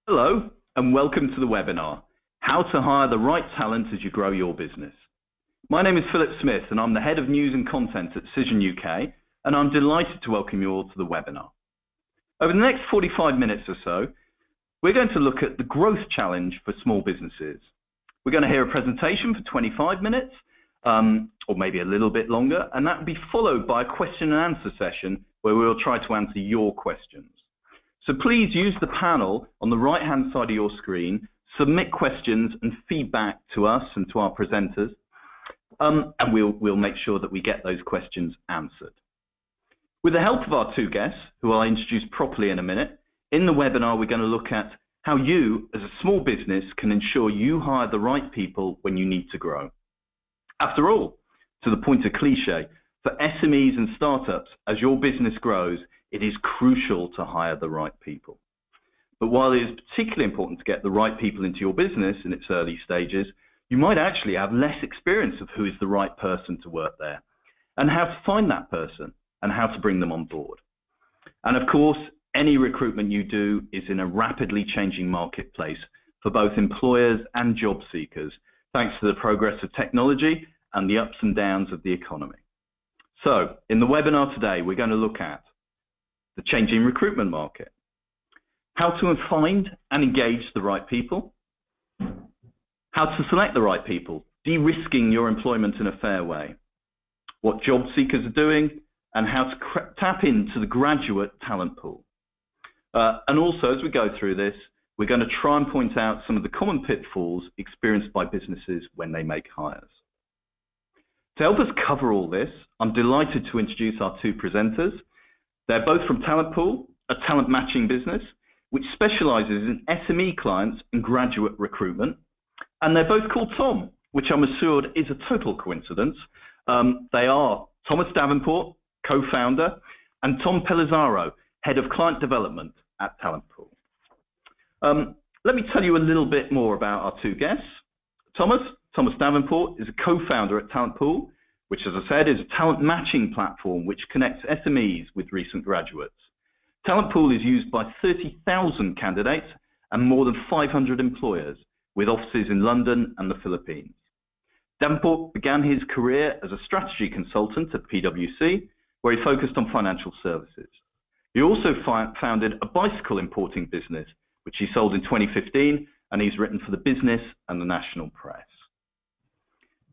Hello, and welcome to the webinar, How to Hire the Right Talent as You Grow Your Business. My name is Philip Smith, and I'm the Head of News and Content at Cision UK, and I'm delighted to welcome you all to the webinar. Over the next 45 minutes or so, we're going to look at the growth challenge for small businesses. We're going to hear a presentation for 25 minutes, or maybe a little bit longer, and that will be followed by a question and answer session where we will try to answer your questions. So please use the panel on the right-hand side of your screen, submit questions and feedback to us and to our presenters, and we'll make sure that we get those questions answered. With the help of our two guests, who I'll introduce properly in a minute, in the webinar we're going to look at how you, as a small business, can ensure you hire the right people when you need to grow. After all, to the point of cliche, for SMEs and startups, as your business grows, it is crucial to hire the right people. But while it is particularly important to get the right people into your business in its early stages, you might actually have less experience of who is the right person to work there, and how to find that person, and how to bring them on board. And of course, any recruitment you do is in a rapidly changing marketplace for both employers and job seekers, thanks to the progress of technology and the ups and downs of the economy. So, in the webinar today, we're going to look at the changing recruitment market, how to find and engage the right people, how to select the right people, de-risking your employment in a fair way, what job seekers are doing, and how to tap into the graduate talent pool. And also, as we go through this, we're going to try and point out some of the common pitfalls experienced by businesses when they make hires. To help us cover all this, I'm delighted to introduce our two presenters. They're both from TalentPool, a talent matching business, which specializes in SME clients and graduate recruitment. And they're both called Tom, which I'm assured is a total coincidence. They are Thomas Davenport, co-founder, and Tom Pellizzaro, head of client development at TalentPool. Let me tell you a little bit more about our two guests. Thomas Davenport is a co-founder at TalentPool, which, as I said, is a talent matching platform which connects SMEs with recent graduates. TalentPool is used by 30,000 candidates and more than 500 employers, with offices in London and the Philippines. Davenport began his career as a strategy consultant at PwC, where he focused on financial services. He also founded a bicycle importing business, which he sold in 2015, and he's written for the Business and the National Press.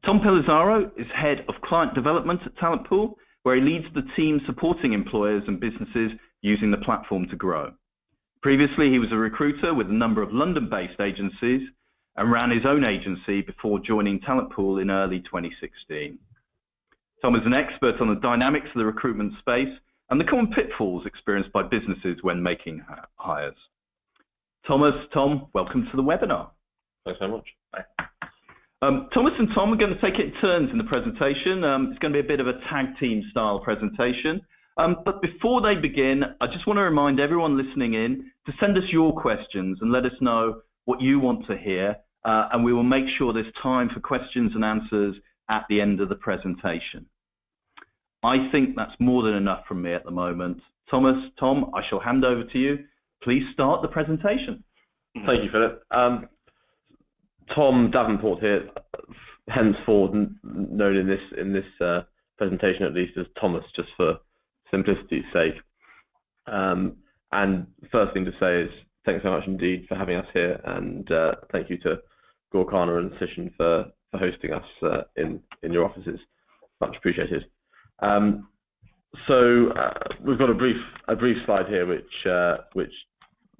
Tom Pellizzaro is head of client development at TalentPool, where he leads the team supporting employers and businesses using the platform to grow. Previously, he was a recruiter with a number of London-based agencies and ran his own agency before joining TalentPool in early 2016. Tom is an expert on the dynamics of the recruitment space and the common pitfalls experienced by businesses when making hires. Tom, welcome to the webinar. Thanks very much. Bye. Thomas and Tom are going to take it in turns in the presentation. It's going to be a bit of a tag team style presentation. But before they begin, I just want to remind everyone listening in to send us your questions and let us know what you want to hear. And we will make sure there's time for questions and answers at the end of the presentation. I think that's more than enough from me at the moment. Tom, I shall hand over to you. Please start the presentation. Thank you, Philip. Tom Davenport here, henceforth known in this presentation at least as Thomas, just for simplicity's sake. And first thing to say is thanks so much indeed for having us here, and thank you to Gorkana and Cision for hosting us in your offices. Much appreciated. So we've got a brief slide here which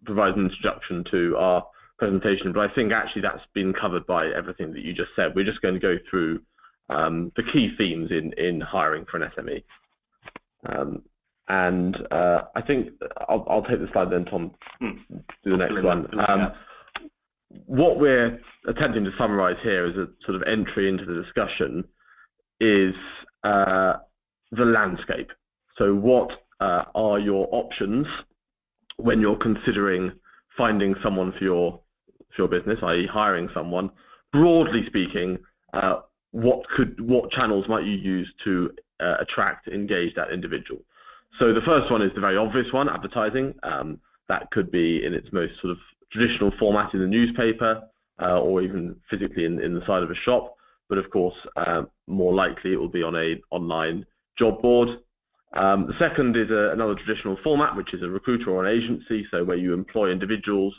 provides an introduction to our presentation, but I think actually that's been covered by everything that you just said. We're just going to go through the key themes in hiring for an SME. And I think I'll take the slide then, Tom, do the next one. What we're attempting to summarize here as a sort of entry into the discussion is the landscape. So what are your options when you're considering finding someone for your business, i.e. hiring someone? Broadly speaking, what channels might you use to attract, engage that individual? So the first one is the very obvious one, advertising. That could be in its most sort of traditional format in the newspaper or even physically in the side of a shop, but of course, more likely it will be on an online job board. The second is another traditional format, which is a recruiter or an agency, so where you employ individuals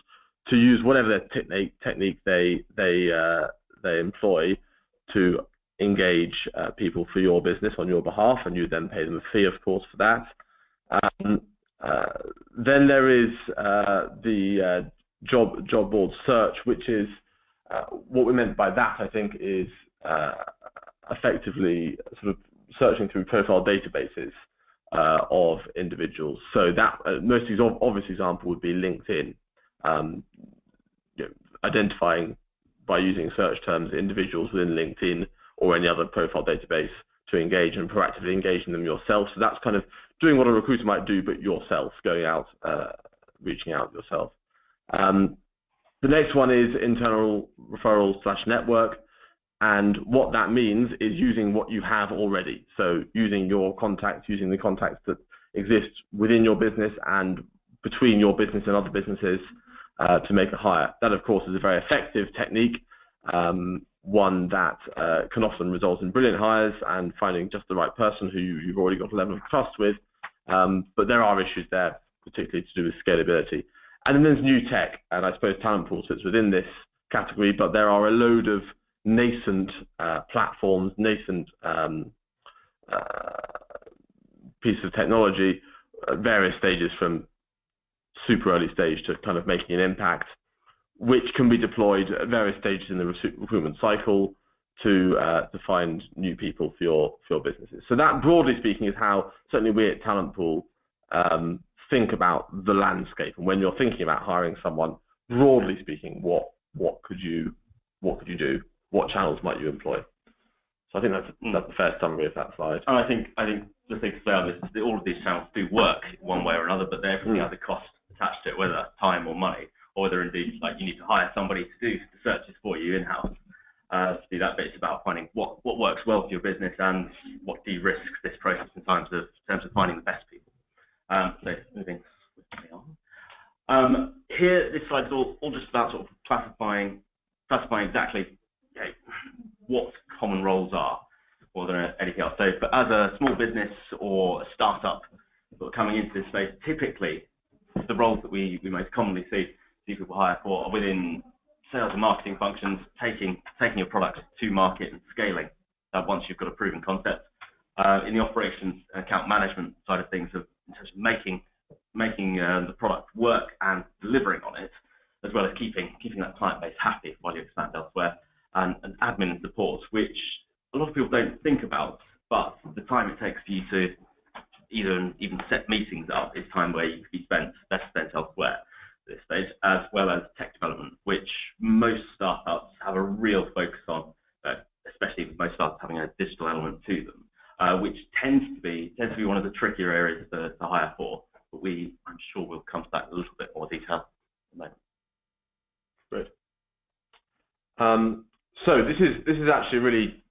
to use whatever their technique they employ to engage people for your business on your behalf, and you then pay them a fee, of course, for that. Then there is the job board search, which is what we meant by that, I think, is effectively sort of searching through profile databases of individuals. So that most obvious example would be LinkedIn, identifying by using search terms individuals within LinkedIn or any other profile database to engage and proactively engaging them yourself. So that's kind of doing what a recruiter might do, but yourself, going out, reaching out yourself. The next one is internal referral/network. And what that means is using what you have already. So using your contacts, using the contacts that exist within your business and between your business and other businesses to make a hire. That, of course, is a very effective technique, one that can often result in brilliant hires and finding just the right person who you've already got a level of trust with. But there are issues there, particularly to do with scalability. And then there's new tech, and I suppose TalentPool sits within this category, but there are a load of nascent platforms, nascent pieces of technology at various stages, from super early stage to kind of making an impact, which can be deployed at various stages in the recruitment cycle to find new people for your businesses. So that, broadly speaking, is how certainly we at TalentPool think about the landscape. And when you're thinking about hiring someone, broadly speaking, what could you do? What channels might you employ? So I think that's a fair summary of that slide. And I think the thing to say on this is that all of these channels do work one way or another, but they everything has a cost attached to it, whether that's time or money, or whether indeed you need to hire somebody to do the searches for you in-house. To do that bit, it's about finding what works well for your business and what de-risks this process in terms of finding the best people. So moving swiftly on. Here, this slide is all just about sort of classifying exactly what common roles are, more than anything else. So, but as a small business or a startup coming into this space, typically the roles that we most commonly see people hire for are within sales and marketing functions, taking your product to market and scaling once you've got a proven concept. In the operations and account management side of things, in terms of making the product work and delivering on it, as well as keeping that client base happy while you expand elsewhere. And admin and support, which a lot of people don't think about, but the time it takes for you to even set meetings up is time where you could be best spent elsewhere at this stage, as well as tech development, which most startups have a real focus on, especially with most startups having a digital element to them, which tends to be one of the trickier areas to hire for. But I'm sure we'll come to that in a little bit more detail in a moment. Great. So this is actually a really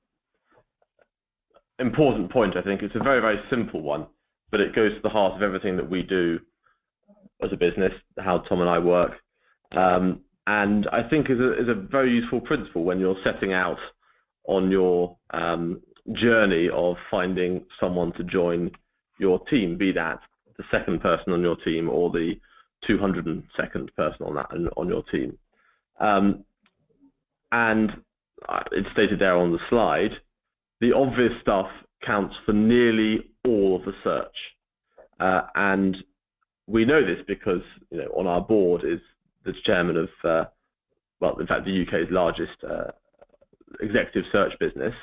important point, I think. It's a very, very simple one, but it goes to the heart of everything that we do as a business, how Tom and I work, and I think is a very useful principle when you're setting out on your journey of finding someone to join your team, be that the second person on your team or the 202nd person on your team. And it's stated there on the slide, the obvious stuff counts for nearly all of the search. And we know this because on our board is the chairman of, in fact, the UK's largest executive search business,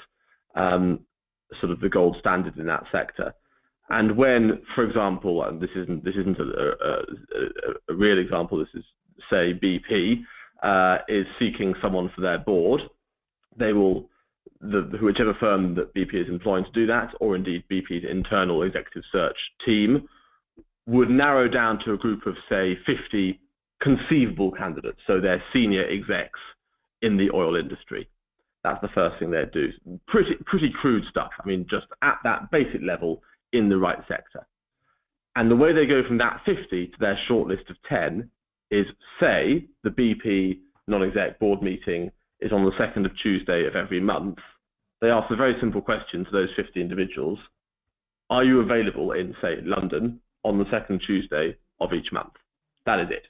sort of the gold standard in that sector. And when, for example, and this isn't a real example, this is, say, BP is seeking someone for their board, they will, whichever firm that BP is employing to do that, or indeed BP's internal executive search team, would narrow down to a group of, say, 50 conceivable candidates, so they're senior execs in the oil industry. That's the first thing they'd do. Pretty crude stuff. I mean, just at that basic level in the right sector. And the way they go from that 50 to their short list of 10 is, say the BP non-exec board meeting is on the second Tuesday of every month. They ask a very simple question to those 50 individuals. Are you available in, say, London on the second Tuesday of each month? That is it.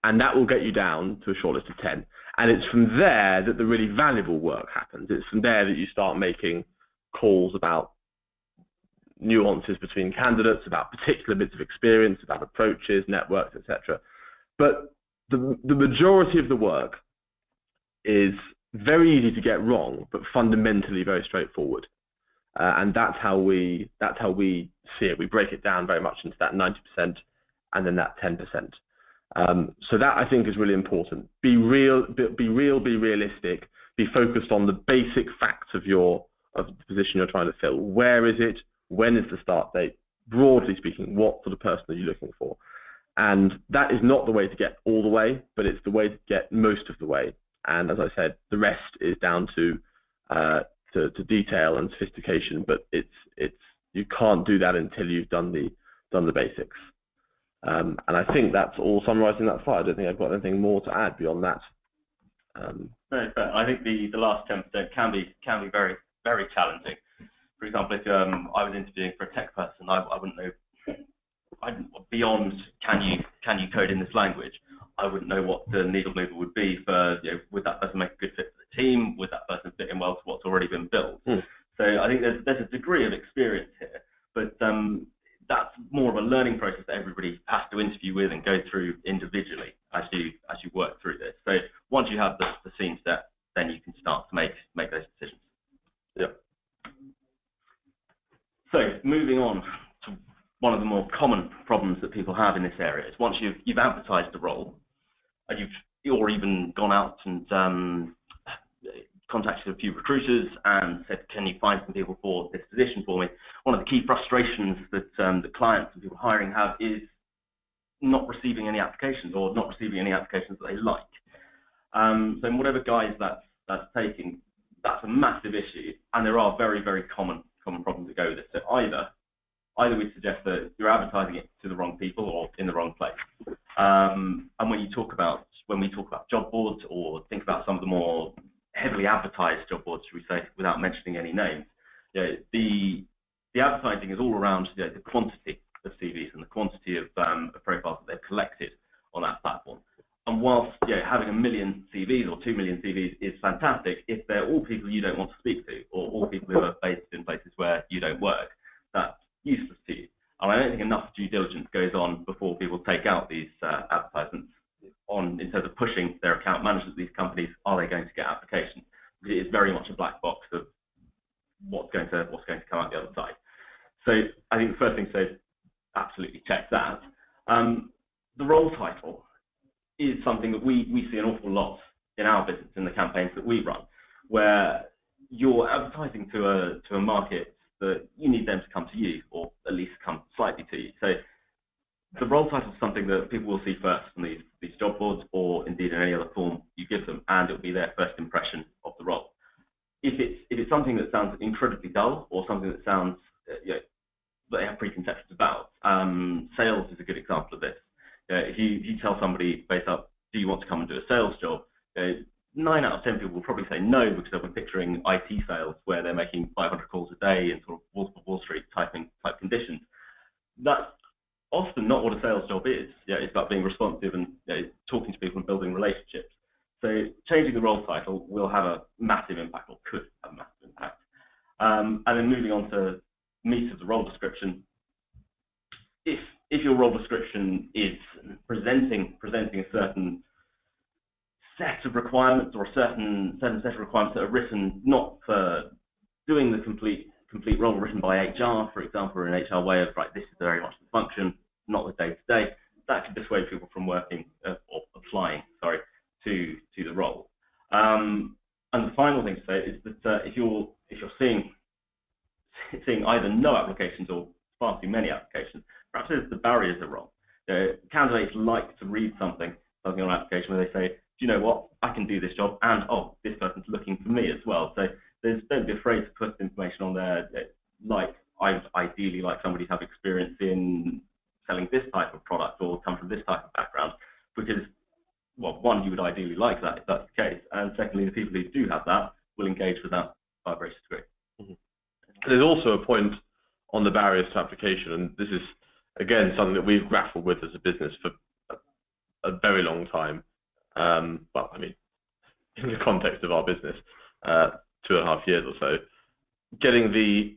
And that will get you down to a shortlist of 10. And it's from there that the really valuable work happens. It's from there that you start making calls about nuances between candidates, about particular bits of experience, about approaches, networks, etc. But the majority of the work is very easy to get wrong, but fundamentally very straightforward. And that's how we see it. We break it down very much into that 90% and then that 10%. So that, I think, is really important. Be real, be realistic, be focused on the basic facts of the position you're trying to fill. Where is it? When is the start date? Broadly speaking, what sort of person are you looking for? And that is not the way to get all the way, but it's the way to get most of the way. And as I said, the rest is down to detail and sophistication. But you can't do that until you've done the basics. And I think that's all summarised in that slide. I don't think I've got anything more to add beyond that. Very fair. I think the last 10% can be very, very challenging. For example, if I was interviewing for a tech person, I wouldn't know. Beyond can you code in this language, I wouldn't know what the needle mover would be for, would that person make a good fit for the team? Would that person fit in well to what's already been built? So I think there's a degree of experience here, but that's more of a learning process that everybody has to interview with and go through individually as you work through this. So once you have the scene set, then you can start to make those decisions. Yep. So moving on to one of the more common problems that people have in this area is once you've advertised the role, or even gone out and contacted a few recruiters and said, can you find some people for this position for me? One of the key frustrations that the clients and people hiring have is not receiving any applications, or not receiving any applications that they like. So in whatever guise that's taking, that's a massive issue, and there are very, very common problems that go with it. So either we suggest that you're advertising it to the wrong people or in the wrong place. And when we talk about job boards, or think about some of the more heavily advertised job boards, should we say, without mentioning any names, the advertising is all around the quantity of CVs and the quantity of profiles that they've collected on that platform. And whilst having 1 million CVs or 2 million CVs is fantastic, if they're all people you don't want to speak to, or all people who are based in places where you don't work, that's useless to you. And I don't think enough due diligence goes on before people take out these advertisements in terms of pushing their account managers of these companies. Are they going to get applications? Because it is very much a black box of what's going to come out the other side. So I think the first thing to say is absolutely check that. The role title is something that we see an awful lot in our business, in the campaigns that we run, where you're advertising to a market that you need them to come to you, or at least come slightly to you. So the role title is something that people will see first on these job boards, or indeed in any other form you give them, and it'll be their first impression of the role. If it's something that sounds incredibly dull, or something that sounds that they have preconceptions about, sales is a good example of this. If you tell somebody based up, do you want to come and do a sales job? 9 out of 10 people will probably say no, because they've been picturing IT sales where they're making 500 calls a day in sort of Wall Street type conditions. That's often not what a sales job is. It's about being responsive and talking to people and building relationships. So changing the role title will have a massive impact, or could have a massive impact. And then moving on to meat of the role description. If your role description is presenting a certain set of requirements, or a certain set of requirements that are written not for doing the complete role, written by HR, for example, or an HR way of, right, this is very much the function, not the day-to-day, that can dissuade people from working or applying, to the role. And the final thing to say is that if you're seeing either no applications or far too many applications, perhaps the barriers are wrong. Candidates like to read something on an application where they say, do you know what, I can do this job, and this person's looking for me as well. So don't be afraid to put information on there, like I ideally like somebody to have experience in selling this type of product, or come from this type of background, because well, one, you would ideally like that if that's the case, and secondly, the people who do have that will engage with that by a greater degree. Mm-hmm. There's also a point on the barriers to application, and this is, again, something that we've grappled with as a business for a very long time. Well, I mean, in the context of our business, 2.5 years or so, getting the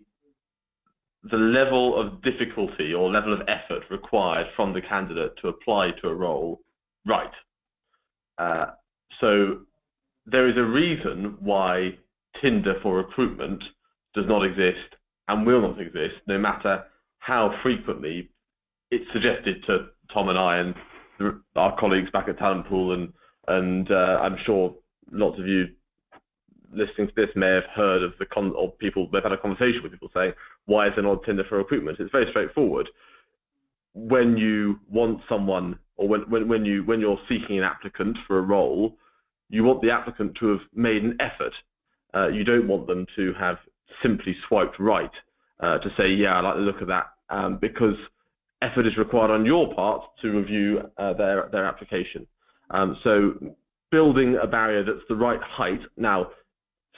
level of difficulty or level of effort required from the candidate to apply to a role right. So there is a reason why Tinder for recruitment does not exist and will not exist, no matter how frequently it's suggested to Tom and I and our colleagues back at TalentPool, and I'm sure lots of you listening to this may have heard of people, they've had a conversation with people saying, why is there not Tinder for recruitment? It's very straightforward. When you want someone, or when you're seeking an applicant for a role, you want the applicant to have made an effort. You don't want them to have simply swiped right to say, yeah, I like the look of that, because effort is required on your part to review their application. So building a barrier that's the right height. Now,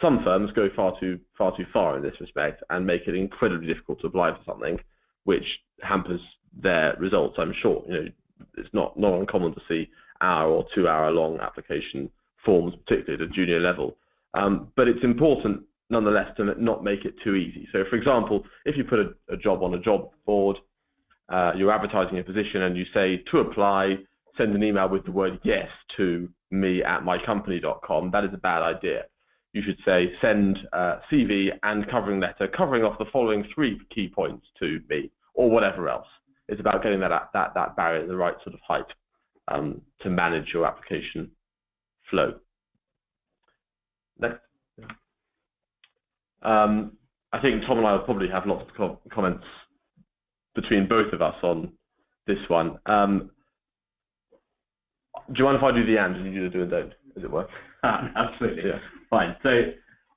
some firms go far too far in this respect and make it incredibly difficult to apply for something, which hampers their results. I'm sure it's not uncommon to see hour or 2 hour long application forms, particularly at a junior level. But it's important nonetheless to not make it too easy. So, for example, if you put a job on a job board, you're advertising a position and you say, to apply, send an email with the word yes to me@mycompany.com, that is a bad idea. You should say, send CV and covering letter covering off the following 3 key points to me, or whatever else. It's about getting that barrier at the right sort of height to manage your application flow. Next. I think Tom and I will probably have lots of comments between both of us on this one. Do you mind if I do the and you do the do and don't, as it were? Absolutely. Yeah. Fine. So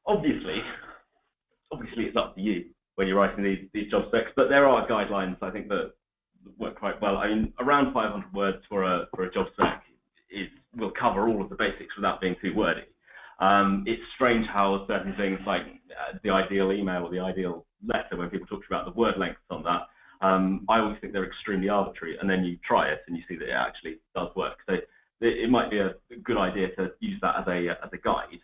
obviously it's up to you when you're writing these job specs, but there are guidelines I think that work quite well. I mean, around 500 words for a job spec will cover all of the basics without being too wordy. It's strange how certain things like the ideal email or the ideal letter, when people talk about the word lengths on that, I always think they're extremely arbitrary, and then you try it and you see that it actually does work. So it might be a good idea to use that as a guide.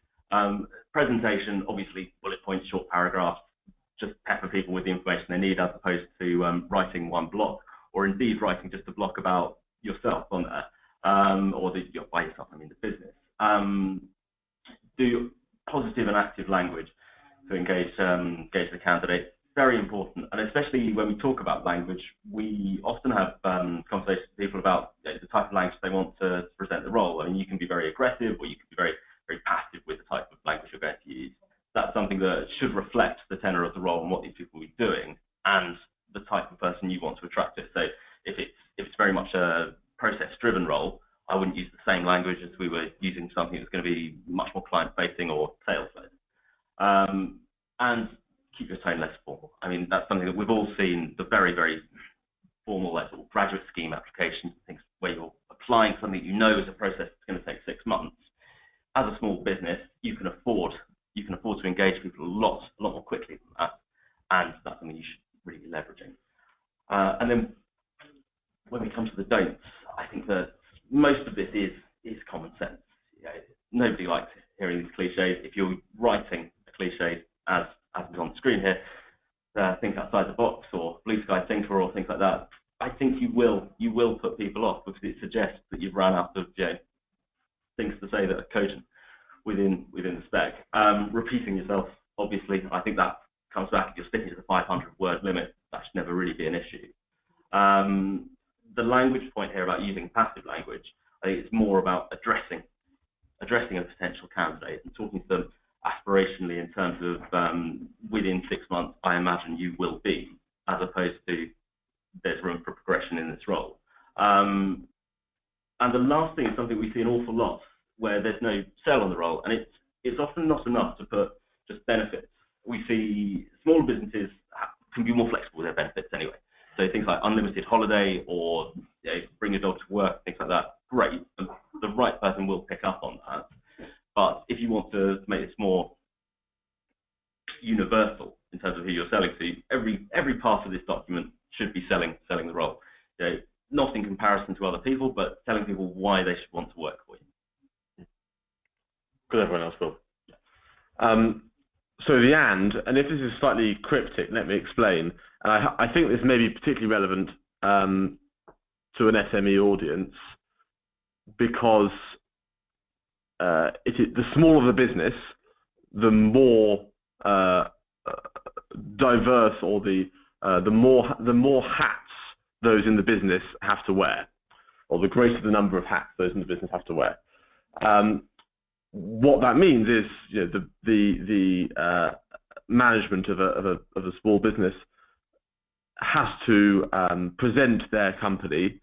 Presentation, obviously, bullet points, short paragraphs, just pepper people with the information they need, as opposed to writing one block, or indeed writing just a block about yourself on there, or by yourself, I mean the business. Do positive and active language to engage the candidate. Very important, and especially when we talk about language, we often have conversations with people about the type of language they want to present the role. I mean, you can be very aggressive, or you can be very, very passive with the type of language you're going to use. That's something that should reflect the tenor of the role and what these people will be doing, and the type of person you want to attract it. So if it's very much a process-driven role, I wouldn't use the same language as we were using something that's going to be much more client-facing or sales-led. And keep your tone less formal. I mean, that's something that we've all seen, the very, very formal, like sort of graduate scheme applications, things where you're applying something you know is a process that's going to take 6 months. As a small business, you can afford to engage people a lot more quickly than that, and that's something you should really be leveraging. And then when we come to the don'ts, I think that most of this is common sense. Nobody likes hearing these cliches. If you're writing a cliche, as is on the screen here, think outside the box, or blue sky thinker, or things like that, I think you will put people off, because it suggests that you've run out of things to say that are cogent within the spec. Repeating yourself, obviously, I think that comes back. If you're sticking to the 500-word limit, that should never really be an issue. The language point here about using passive language, I think it's more about addressing a potential candidate and talking to them aspirationally in terms of within 6 months, I imagine you will be, as opposed to there's room for progression in this role. And the last thing is something we see an awful lot, where there's no sell on the role, and it's often not enough to put just benefits. We see smaller businesses can be more flexible with their benefits anyway. So things like unlimited holiday, or bring your dog to work, things like that. great, and the right person will pick up on that. But if you want to make this more universal in terms of who you're selling to, every part of this document should be selling the role. You know, not in comparison to other people, but telling people why they should want to work for you. Good, everyone else will. So the and if this is slightly cryptic, let me explain. And I think this may be particularly relevant to an SME audience because the smaller the business, the more diverse, or the more hats those in the business have to wear, or the greater the number of hats those in the business have to wear. What that means is, you know, the management of a small business has to present their company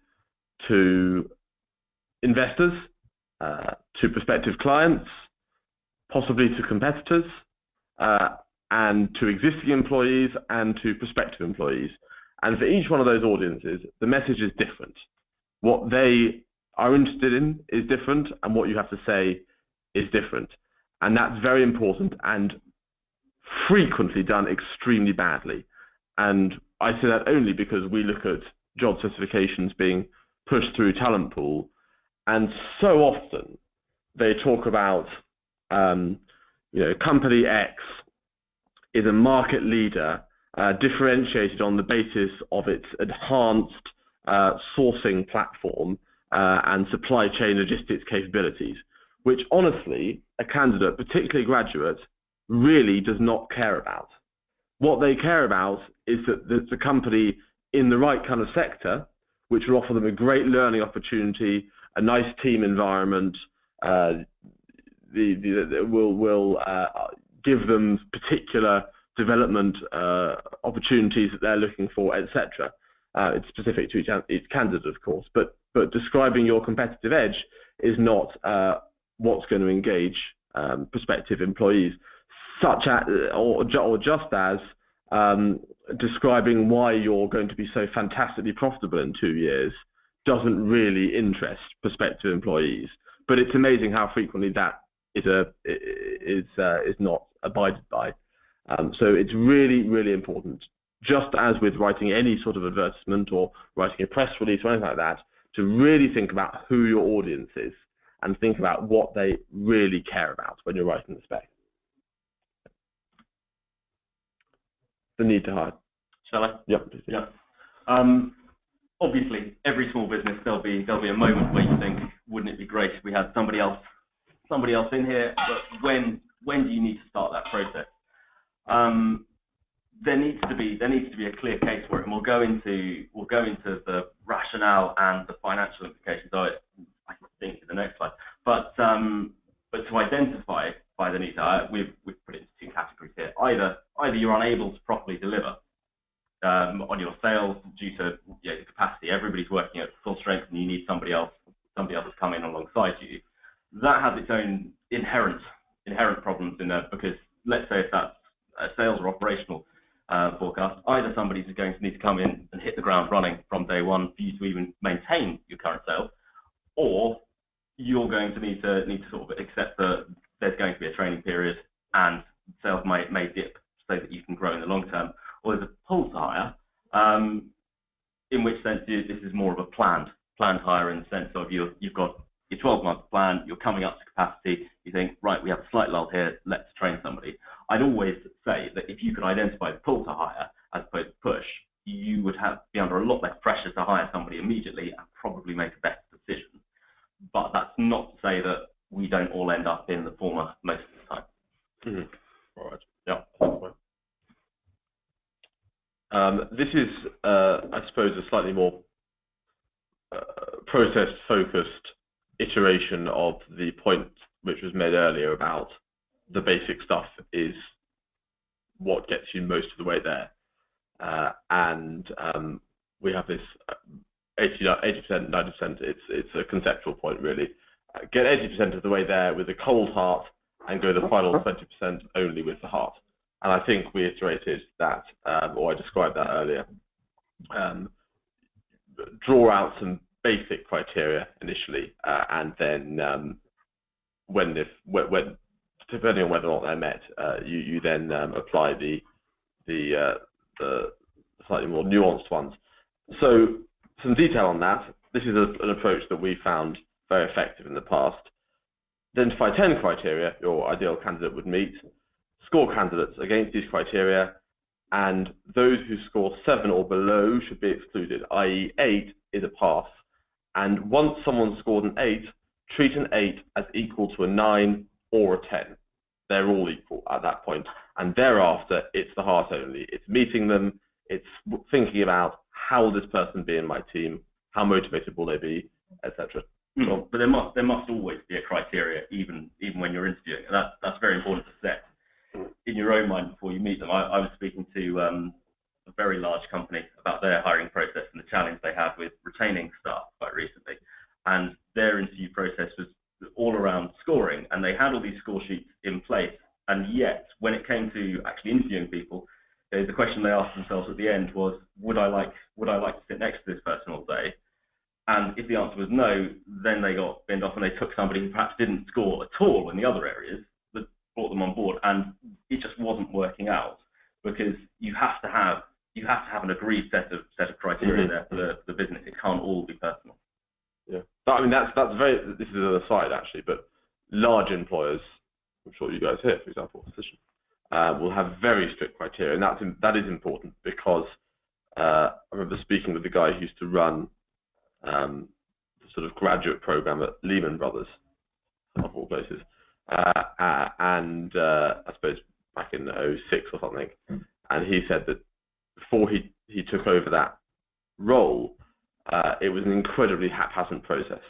to investors, to prospective clients, possibly to competitors, and to existing employees and to prospective employees. And for each one of those audiences, the message is different. What they are interested in is different, and what you have to say is different. And that's very important and frequently done extremely badly. And I say that only because we look at job specifications being pushed through TalentPool, and so often they talk about, company X is a market leader, differentiated on the basis of its enhanced sourcing platform and supply chain logistics capabilities, which honestly a candidate, particularly a graduate, really does not care about. What they care about is that there's a company in the right kind of sector, which will offer them a great learning opportunity, a nice team environment, will give them particular development opportunities that they're looking for, etc. It's specific to each candidate, of course, but describing your competitive edge is not what's going to engage prospective employees, such as, or just as describing why you're going to be so fantastically profitable in 2 years doesn't really interest prospective employees. But it's amazing how frequently that is not abided by. So it's really, really important, just as with writing any sort of advertisement or writing a press release or anything like that, to really think about who your audience is and think about what they really care about when you're writing the spec. The need to hire. Shall I? Yep. Yeah. Obviously, every small business there'll be a moment where you think, wouldn't it be great if we had somebody else in here? But when do you need to start that process? There needs to be a clear case for it, and we'll go into the rationale and the financial implications of it, I think, in the next slide. But to identify the need to hire, we've put it into 2 categories here. Either you're unable to properly deliver on your sales due to the capacity. Everybody's working at full strength, and you need somebody else to come in alongside you. That has its own inherent problems in there, because let's say if that's a sales or operational forecast, either somebody's going to need to come in and hit the ground running from day one for you to even maintain your current sales, or you're going to need to sort of accept that there's going to be a training period and sales may dip so that you can grow in the long term, or there's a pull to hire, in which sense this is more of a planned hire, in the sense of you've got your 12-month plan, you're coming up to capacity, you think, right, we have a slight lull here, let's train somebody. I'd always say that if you could identify the pull to hire as opposed to push, you would be under a lot less pressure to hire somebody immediately and probably make a better decision. But that's not to say that we don't all end up in the former most of the time. Mm-hmm. All right. Yeah. This is, I suppose, a slightly more process-focused iteration of the point which was made earlier about the basic stuff is what gets you most of the way there. And we have this 80%, 90%, it's a conceptual point, really. Get 80% of the way there with a cold heart and go the final 20% only with the heart. And I think we iterated that, or I described that earlier. Draw out some basic criteria initially, and then when depending on whether or not they're met, you then apply the slightly more nuanced ones. So some detail on that. This is an approach that we found very effective in the past. Identify 10 criteria your ideal candidate would meet, score candidates against these criteria, and those who score 7 or below should be excluded, i.e. 8 is a pass. And once someone scored an 8, treat an 8 as equal to a 9 or a 10. They're all equal at that point. And thereafter, it's the heart only. It's meeting them, it's thinking about how will this person be in my team, how motivated will they be, etc. But there must always be a criteria, even when you're interviewing. And that's very important to set in your own mind before you meet them. I was speaking to a very large company about their hiring process and the challenge they have with retaining staff quite recently. And their interview process was all around scoring, and they had all these score sheets in place. And yet, when it came to actually interviewing people, the question they asked themselves at the end was, would I like to sit next to this person all day? And if the answer was no, then they got binned off and they took somebody who perhaps didn't score at all in the other areas, but brought them on board, and it just wasn't working out, because you have to have an agreed set of criteria there for the business. It can't all be personal. Yeah, but, I mean that's very. This is an aside actually, but large employers, I'm sure you guys here, for example, Cision, will have very strict criteria, and that is important because I remember speaking with the guy who used to run the sort of graduate program at Lehman Brothers, of all places, and I suppose back in '06 or something, and he said that before he took over that role, it was an incredibly haphazard process,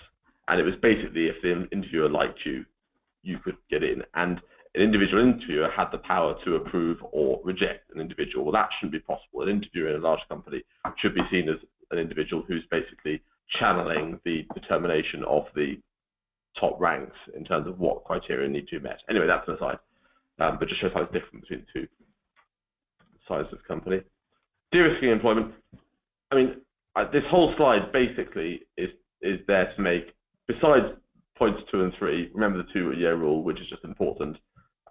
and it was basically if the interviewer liked you, you could get in, and an individual interviewer had the power to approve or reject an individual. Well, that shouldn't be possible. An interviewer in a large company should be seen as an individual who's basically channeling the determination of the top ranks in terms of what criteria need to be met. Anyway, that's an aside, but just shows how it's different between the two sizes of company. De-risking employment. I mean, this whole slide basically is there to make, besides points 2 and 3, remember the 2-year rule, which is just important,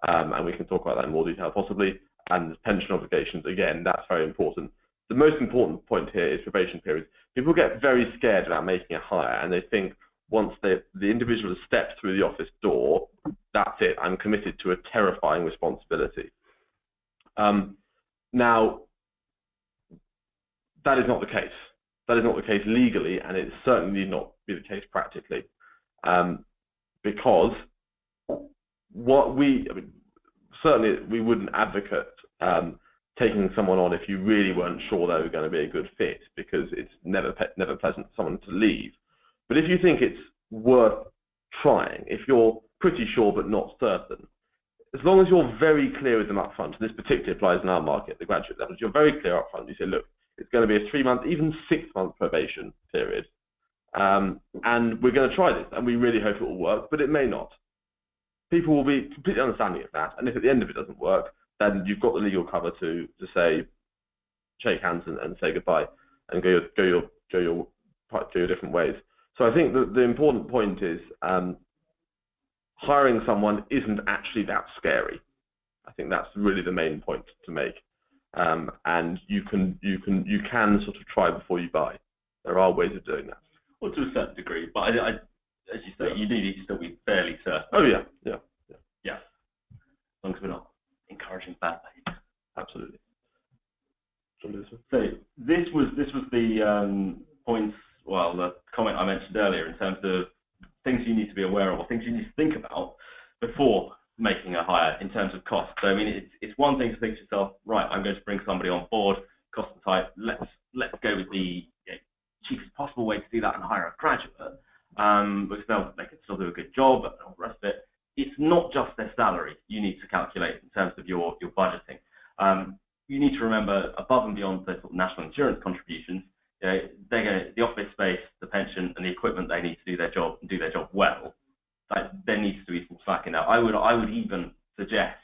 and we can talk about that in more detail possibly, and pension obligations, again, that's very important. The most important point here is probation periods. People get very scared about making a hire, and they think once the individual has stepped through the office door, that's it, I'm committed to a terrifying responsibility. Now, that is not the case. That is not the case legally, and it certainly need not be the case practically, because certainly we wouldn't advocate taking someone on if you really weren't sure they were going to be a good fit, because it's never pleasant for someone to leave. But if you think it's worth trying, if you're pretty sure but not certain, as long as you're very clear with them up front, and this particularly applies in our market, the graduate level, you're very clear up front, you say, look, it's going to be a 3-month, even 6-month probation period, and we're going to try this, and we really hope it will work, but it may not. People will be completely understanding of that, and if at the end of it doesn't work, then you've got the legal cover to say, shake hands and say goodbye, and go your different ways. So I think the important point is hiring someone isn't actually that scary. I think that's really the main point to make. And you can sort of try before you buy. There are ways of doing that. Well, to a certain degree, but as you say, you do need to still be fairly certain. Oh yeah. As long as we're not encouraging bad behaviour. Absolutely. So this was the points. Well, the comment I mentioned earlier in terms of things you need to be aware of, or things you need to think about before making a hire in terms of cost. So I mean, it's one thing to think to yourself, right, I'm going to bring somebody on board, cost and type. Let's go with the cheapest possible way to do that and hire a graduate, because they can still do a good job and all the rest of it. It's not just their salary you need to calculate in terms of your budgeting. You need to remember, above and beyond the sort of national insurance contributions, the office space, the pension, and the equipment they need to do their job and do their job well. There needs to be some slack in that. I would even suggest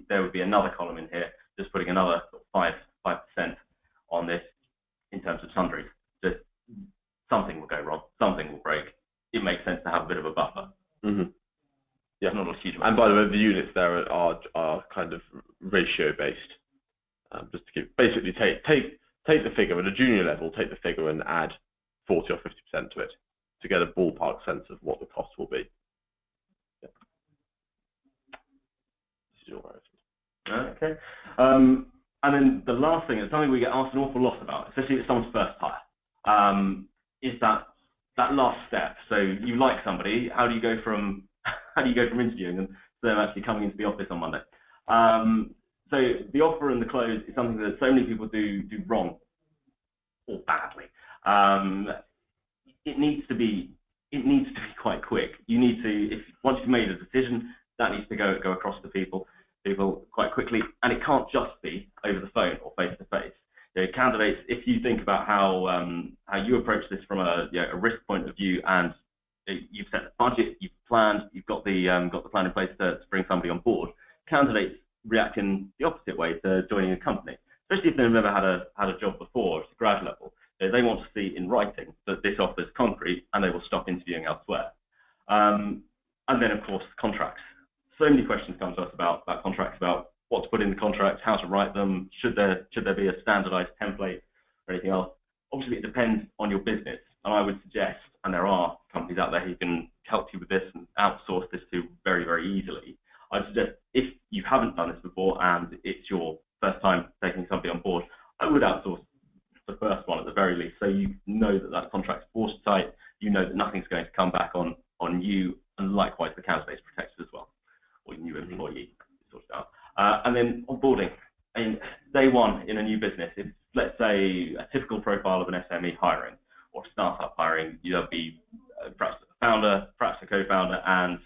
there would be another column in here, just putting another 5% on this in terms of sundries. Just something will go wrong, something will break. It makes sense to have a bit of a buffer. Mm-hmm. Yeah, not a huge amount. And by the way, the units there are kind of ratio based. Just to give, basically take the figure at a junior level, take the figure and add 40 or 50% to it to get a ballpark sense of what the cost will be. Yeah. This is your version. Okay. And then the last thing, it's something we get asked an awful lot about, especially if it's someone's first hire, is that last step. So you like somebody, how do you go from interviewing them to them actually coming into the office on Monday? So the offer and the close is something that so many people do wrong or badly. It needs to be quite quick. You need to, once you've made a decision, that needs to go across to people quite quickly, and it can't just be over the phone or face to face. Candidates, if you think about how you approach this from a risk point of view, and you've set the budget, you've planned, you've got the plan in place to bring somebody on board, candidates react in the opposite way to joining a company, especially if they've never had a job before at the grad level. They want to see in writing that this offer is concrete, and they will stop interviewing elsewhere. And then, of course, contracts. So many questions come to us about contracts, about what to put in the contracts, how to write them, should there be a standardized template or anything else. Obviously, it depends on your business, and I would suggest, and there are companies out there who can help you with this and outsource this to very, very easily. I'd suggest, if you haven't done this before and it's your first time taking somebody on board, I would outsource the first one at the very least, so you know that contract's watertight, you know that nothing's going to come back on you, and likewise the candidate's protected as well, or your new employee sorted out. And then onboarding. Day one in a new business, if let's say a typical profile of an SME hiring or startup hiring, there'll be perhaps a founder, perhaps a co-founder, and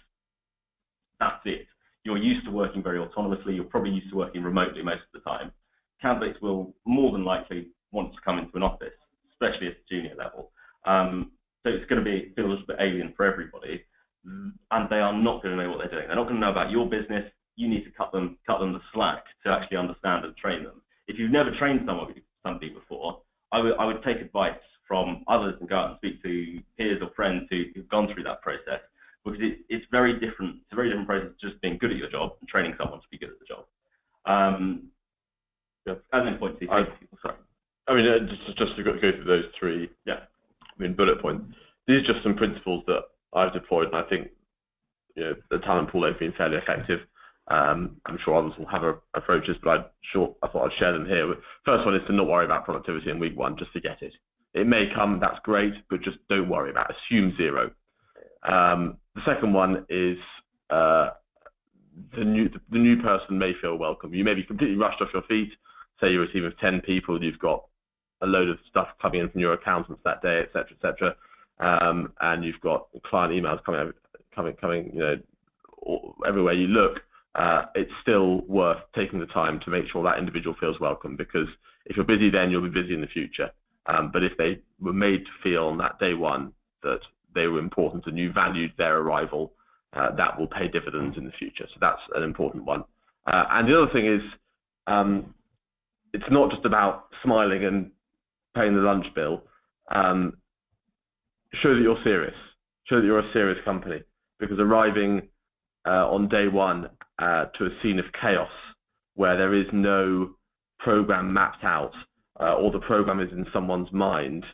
that's it. You're used to working very autonomously, you're probably used to working remotely most of the time. Candidates will more than likely want to come into an office, especially at the junior level. So it's going to feel a little bit alien for everybody, and they are not going to know what they're doing. They're not going to know about your business. You need to cut them the slack to actually understand and train them. If you've never trained somebody before, I would take advice from others and go out and speak to peers or friends who've gone through that process, because it's very different. It's a very different process to just being good at your job and training someone to be good at the job. And then point two. Sorry. I mean, just to go through those three. Yeah. I mean, bullet points. These are just some principles that I've deployed, and I think the talent pool have been fairly effective. I'm sure others will have approaches, but I thought I'd share them here. First one is to not worry about productivity in week one, just forget it. It may come, that's great, but just don't worry about it. Assume zero. The second one is the new person may feel welcome. You may be completely rushed off your feet. Say you're a team of 10 people, you've got a load of stuff coming in from your accountants that day, etc., and you've got client emails coming, everywhere you look. It's still worth taking the time to make sure that individual feels welcome, because if you're busy then, you'll be busy in the future. But if they were made to feel on that day one that they were important and you valued their arrival, that will pay dividends in the future. So that's an important one. And the other thing is, it's not just about smiling and paying the lunch bill. Show that you're serious. Show that you're a serious company, because arriving on day one to a scene of chaos where there is no program mapped out or the program is in someone's mind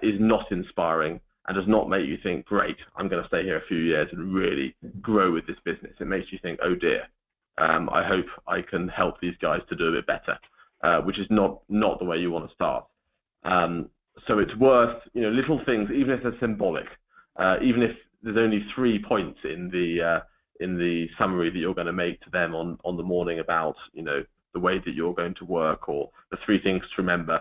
is not inspiring and does not make you think, great, I'm going to stay here a few years and really grow with this business. It makes you think, oh dear, I hope I can help these guys to do a bit better, which is not the way you want to start. So it's worth, little things, even if they're symbolic, even if there's only 3 points in the summary that you're going to make to them on the morning about, the way that you're going to work, or the 3 things to remember.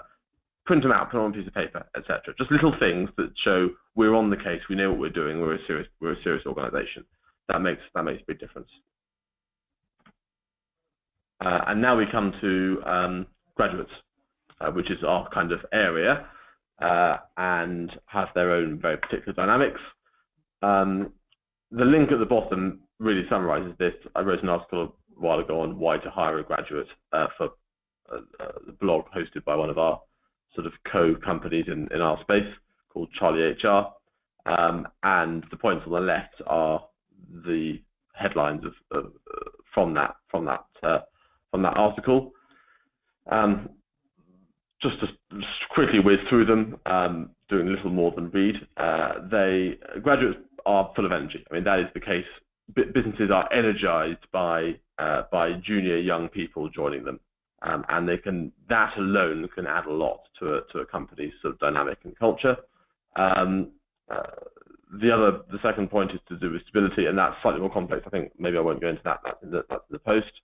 Print them out, put them on a piece of paper, etc. Just little things that show we're on the case, we know what we're doing, we're a serious organisation. That makes a big difference. And now we come to graduates, which is our kind of area, and have their own very particular dynamics. The link at the bottom really summarises this. I wrote an article a while ago on why to hire a graduate for the blog hosted by one of our sort of co-companies in our space called Charlie HR, and the points on the left are the headlines from that article. Just to quickly whiz through them, doing a little more than read. Graduates are full of energy. I mean, that is the case. Businesses are energized by junior young people joining them, and that alone can add a lot to a company's sort of dynamic and culture. The second point is to do with stability, and that's slightly more complex. I think maybe I won't go into that. That's in the post.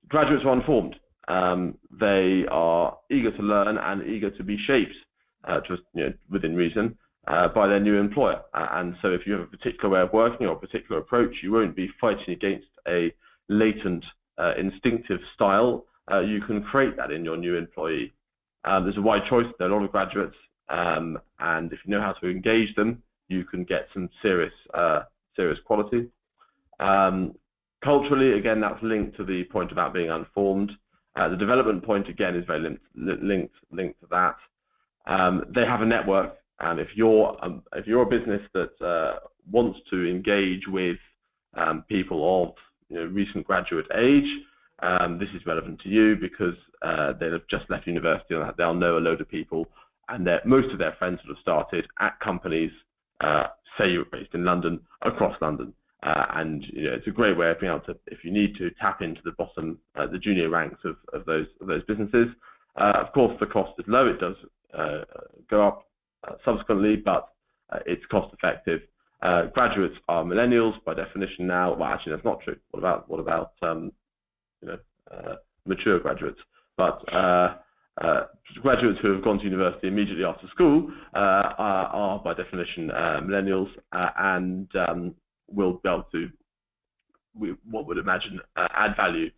Graduates are informed. They are eager to learn and eager to be shaped, within reason, by their new employer. And so if you have a particular way of working or a particular approach, you won't be fighting against a latent, instinctive style. You can create that in your new employee. There's a wide choice. There are a lot of graduates, and if you know how to engage them, you can get some serious quality. Culturally, again, that's linked to the point about being unformed. The development point, again, is very linked to that. They have a network, and if you're a business that wants to engage with people of recent graduate age, this is relevant to you because they'll have just left university and they'll know a load of people, and most of their friends would have started at companies, say you're based in London, across London. And it's a great way of being able to, if you need to, tap into the bottom, the junior ranks of those businesses. Of course, the cost is low. It does go up subsequently, but it's cost effective. Graduates are millennials by definition now. Well, actually, that's not true. What about mature graduates? But graduates who have gone to university immediately after school are by definition millennials, and will be able to, what would imagine, add value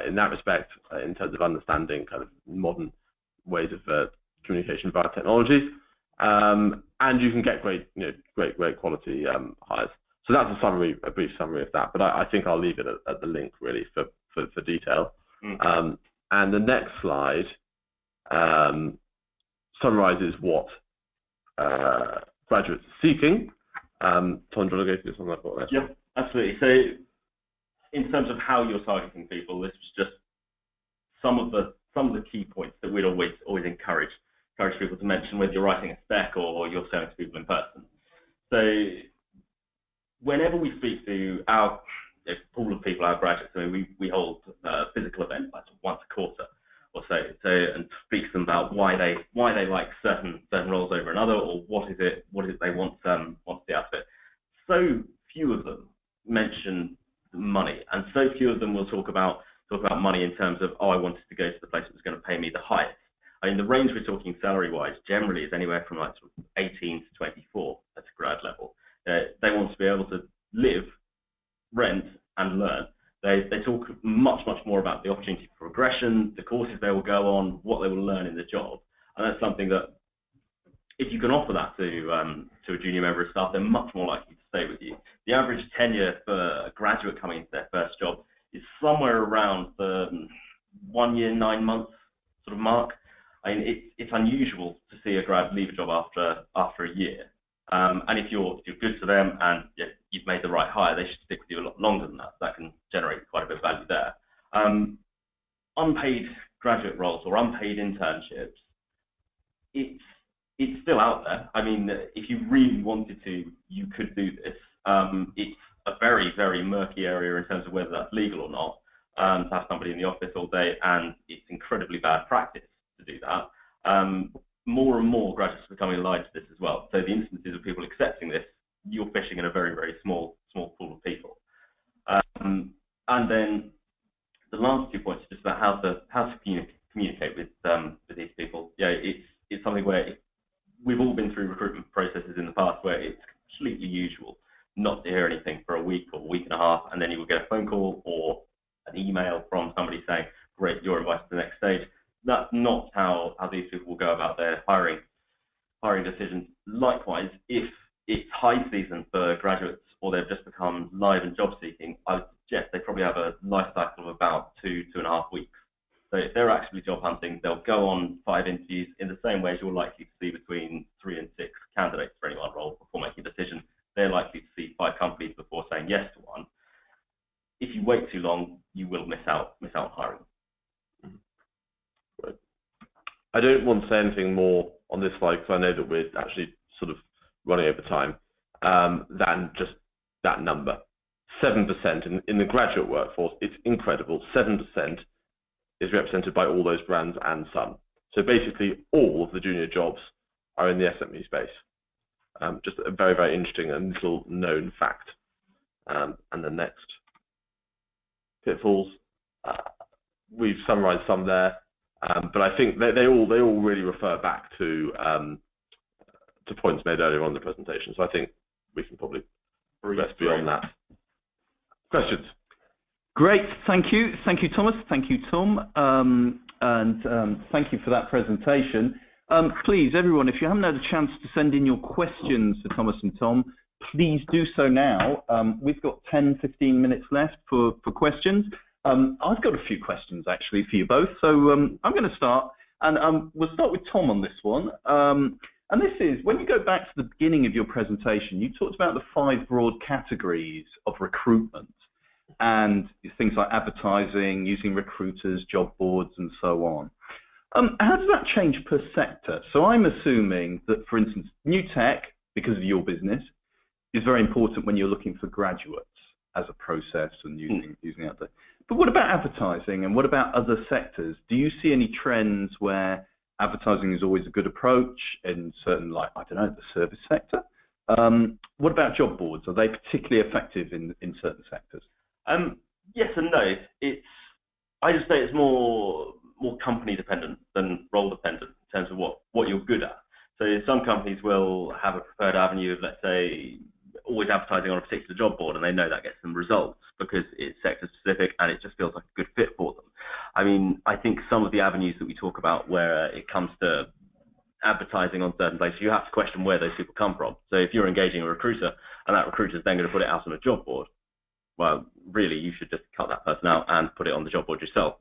in that respect in terms of understanding kind of modern ways of communication via technology, and you can get great quality hires. So that's a brief summary of that. But I think I'll leave it at the link really for detail. And the next slide summarizes what graduates are seeking. Tom, do you want to go through this one? Yeah, absolutely. So, in terms of how you're targeting people, this was just some of the key points that we'd always encourage people to mention, whether you're writing a spec or you're selling to people in person. So, whenever we speak to our pool of people, our graduates, I mean, we hold physical events like once a quarter or so, and speak to them about why they like certain roles over another, or what is it they want to see out of it. So few of them mention money, and so few of them will talk about money in terms of, I wanted to go to the place that was going to pay me the highest. I mean, the range we're talking salary-wise generally is anywhere from like sort of 18 to 24 at a grad level. They want to be able to live, rent, and learn. They talk much more about the opportunity for progression, the courses they will go on, what they will learn in the job, and that's something that, if you can offer that to a junior member of staff, they're much more likely to stay with you. The average tenure for a graduate coming into their first job is somewhere around the 1 year, 9 months sort of mark. I mean, it's unusual to see a grad leave a job after a year. And if you're good to them and you've made the right hire, they should stick with you a lot longer than that. That can generate quite a bit of value there. Unpaid graduate roles or unpaid internships, it's still out there. I mean, if you really wanted to, you could do this. It's a very, very murky area in terms of whether that's legal or not, to have somebody in the office all day, and it's incredibly bad practice to do that. More and more graduates are becoming alive to this as well. So the instances of people accepting this, you're fishing in a very, very small pool of people. And then the last 2 points are just about how to communicate with these people. It's something where we've all been through recruitment processes in the past where it's completely usual not to hear anything for a week or a week and a half, and then you will get a phone call or an email from somebody saying, great, you're invited to the next stage. That's not how these people will go about their hiring decisions. Likewise, if it's high season for graduates or they've just become live and job seeking, I would suggest they probably have a life cycle of about 2.5 weeks. So if they're actively job hunting, they'll go on 5 interviews in the same way as you're likely to see between 3 and 6 candidates for any one role before making a decision. They're likely to see 5 companies before saying yes to one. If you wait too long, you will miss out on hiring. Right. I don't want to say anything more on this slide because I know that we're actually sort of running over time, than just that number. 7% in the graduate workforce, it's incredible. 7% is represented by all those brands and some. So basically all of the junior jobs are in the SME space. Just a very, very interesting and little known fact. And the next pitfalls, we've summarized some there, but I think they all really refer back to points made earlier on in the presentation. So I think we can probably progress beyond that. Questions? Great, thank you. Thank you, Thomas. Thank you, Tom. And thank you for that presentation. Please, everyone, if you haven't had a chance to send in your questions to Thomas and Tom, please do so now. We've got 10, 15 minutes left for questions. I've got a few questions, actually, for you both. So I'm going to start, and we'll start with Tom on this one. And this is, when you go back to the beginning of your presentation, you talked about the 5 broad categories of recruitment and things like advertising, using recruiters, job boards, and so on. How does that change per sector? So I'm assuming that, for instance, new tech, because of your business, is very important when you're looking for graduates as a process and using out there. But what about advertising, and what about other sectors? Do you see any trends where advertising is always a good approach in certain, like, I don't know, the service sector? What about job boards? Are they particularly effective in certain sectors? Yes and no. I just say it's more company dependent than role dependent in terms of what you're good at. So some companies will have a preferred avenue of, let's say, always advertising on a particular job board, and they know that gets them results because it's sector specific and it just feels like a good fit for them. I mean, I think some of the avenues that we talk about where it comes to advertising on certain places, you have to question where those people come from. So if you're engaging a recruiter and that recruiter is then going to put it out on a job board, well, really, you should just cut that person out and put it on the job board yourself.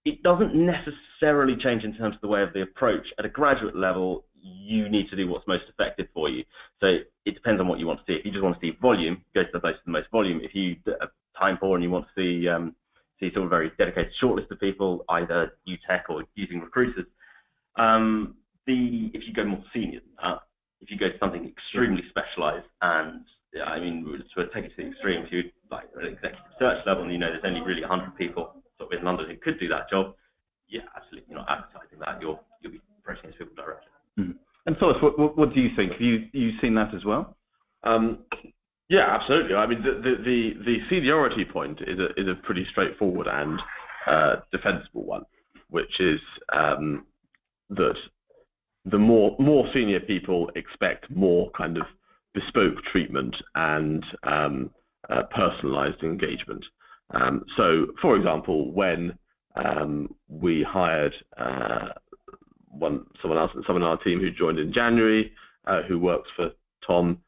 It doesn't necessarily change in terms of the way of the approach. At a graduate level, you need to do what's most effective for you. So it depends on what you want to see. If you just want to see volume, go to the place with the most volume. If you are time poor and you want to see sort of a very dedicated shortlist of people, either new tech or using recruiters, if you go more senior than that, if you go to something extremely specialised, and I mean, to take it to the extremes, you like an executive search level, and you know there's only really 100 people sort of in London who could do that job. Yeah, absolutely. You're not advertising that. You'll be approaching those people directly. Mm-hmm. And Phyllis, what do you think? Have you seen that as well? Yeah, absolutely. I mean, the seniority point is a pretty straightforward and defensible one, which is that the more senior people expect more kind of bespoke treatment and personalised engagement. So, for example, when we hired someone in our team who joined in January, who works for Tom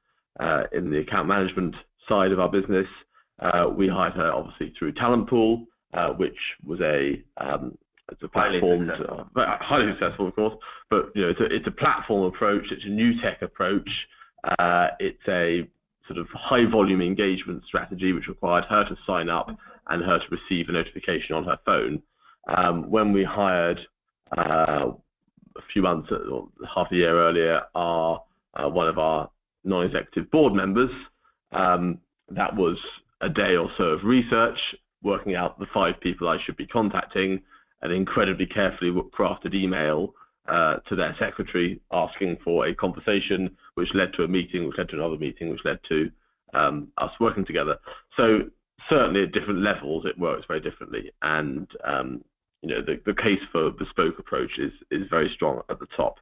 in the account management side of our business. We hired her obviously through TalentPool, which was it's a platform, highly successful, of course. But you know, it's a platform approach. It's a new tech approach. It's a sort of high volume engagement strategy, which required her to sign up and her to receive a notification on her phone. When we hired a few months or half a year earlier, one of our non-executive board members, that was a day or so of research, working out the 5 people I should be contacting, an incredibly carefully crafted email to their secretary asking for a conversation, which led to a meeting, which led to another meeting, which led to us working together. So certainly at different levels, it works very differently. And you know, the case for bespoke approach is very strong at the top.